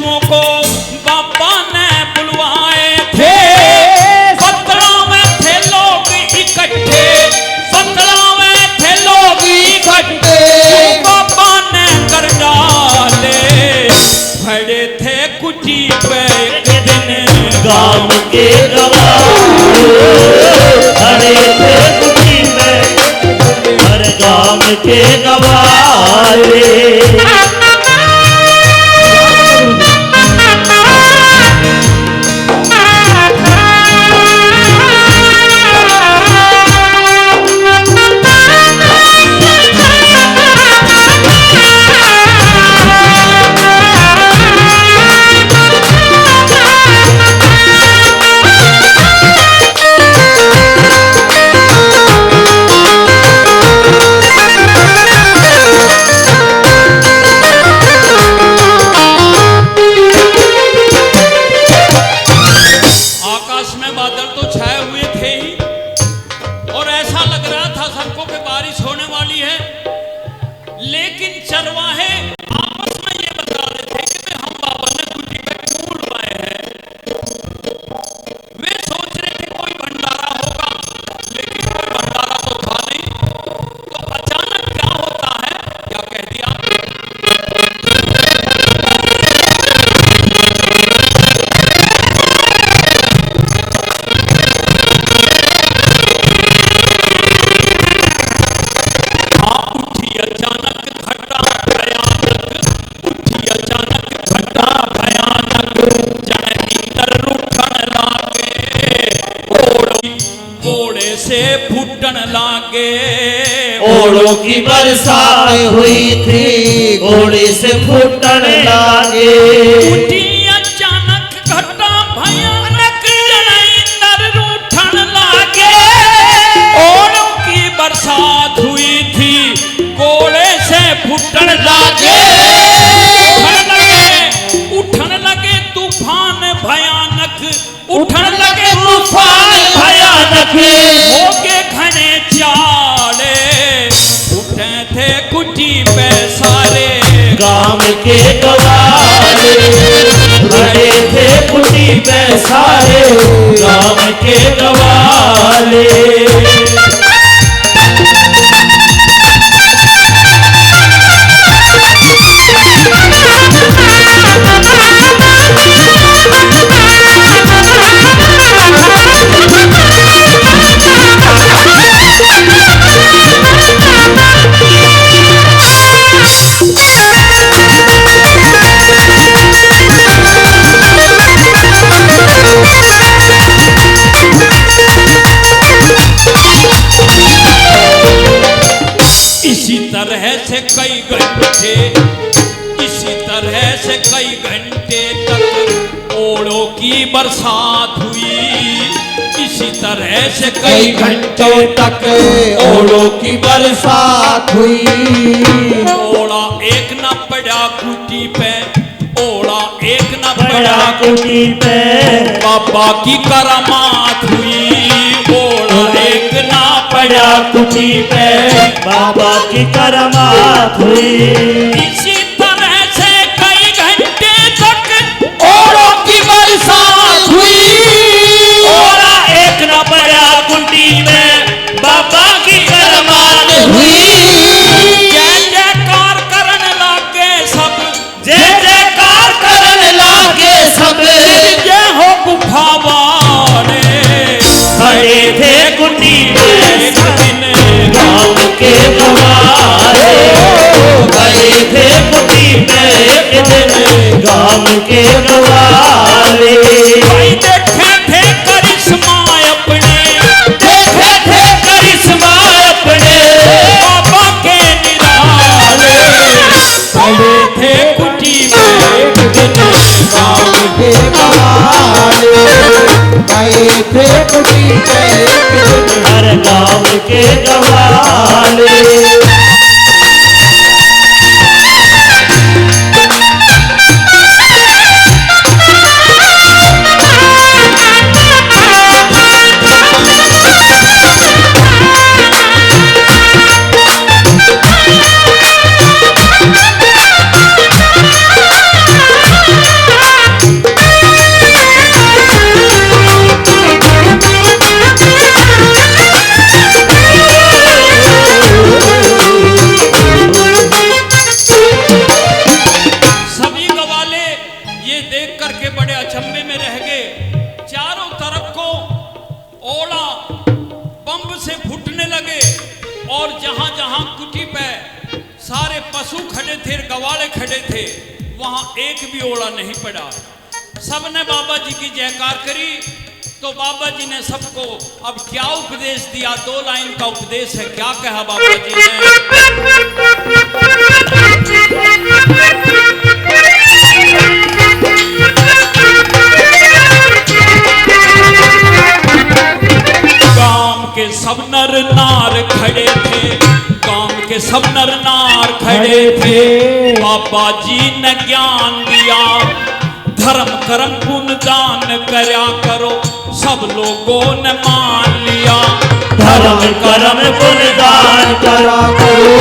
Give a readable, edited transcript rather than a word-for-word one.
शिष्यों को बाबा ने बुलवाए थे। 17 में थे लोग इकट्ठे, 17 में थे लोग इकट्ठे, बाबा ने कर डाले। खड़े थे कुटी पे एक दिन गांव के गवाह, खड़े थे कुटी पे हर गांव के गवारे। लेकिन चरवाहे आपस में ये बता रहे थे कि हम बाबा ने कुटी पे क्यों बुलवाए हैं। वे सोच रहे थे कोई भंडारा होगा, लेकिन कोई भंडारा तो था नहीं। तो अचानक क्या होता है, क्या कह दिया, से फूटन लागे। ओड़ों की बरसात हुई थी, घोड़े से फूटन लागे। उठी अचानक घटा भयानक, इंदर रूठन लागे। ओड़ों की बरसात हुई थी, घोड़े से फूटन लागे। उठन लगे तूफान भयानक, उठन लगे तूफान भयानक। होके घने चाले उठे थे कुटी पे सारे गांव के गवारे। खड़े थे कुटी पे सारे गांव के गवारे। इसी तरह से कई घंटे, इसी तरह से कई घंटे तक ओड़ों की बरसात हुई। इसी तरह से कई घंटों तक ओड़ों की बरसात हुई। ओड़ा एक न पड़ा कुटी पे, ओड़ा एक न पड़ा कुटी पे, बाबा की करामात हुई। ओड़ा एक न पड़ा कुटी पे, बाबा की करामात हुई। इसी तरह से कई घंटे तक ओड़ों की बरसात हुई। ओड़ा एक न पड़ा कुटी में, बाबा की करामात हुई। जय जयकार करने लागे सब, जय जयकार करने लागे सब। जय हो गुफा वाले, खड़े थे कुटी में एक दिन गांव के गवारे। खड़े थे कुटी में एक दिन गांव के गवारे। भाई देखे थे करिश्मा अपने, देखे थे करिश्मा अपने बाबा के निराले। खड़े थे कुटी में एक दिन गाँव के गवारे। खड़े थे कुटी में एक दिन हर गांव के गवारे। और जहां जहां कुटी पे सारे पशु खड़े थे, गवाले खड़े थे, वहां एक भी ओड़ा नहीं पड़ा। सबने बाबा जी की जयकार करी। तो बाबा जी ने सबको अब क्या उपदेश दिया, 2 लाइन का उपदेश है। क्या कहा बाबा जी ने? गांव के सब नर नार खड़े थे, गांव के सब नर नार खड़े थे। बाबा जी ने ज्ञान दिया, धर्म कर्म पुण्य दान करया करो। सब लोगों ने मान लिया, धर्म कर्म पुण्य दान करा करो।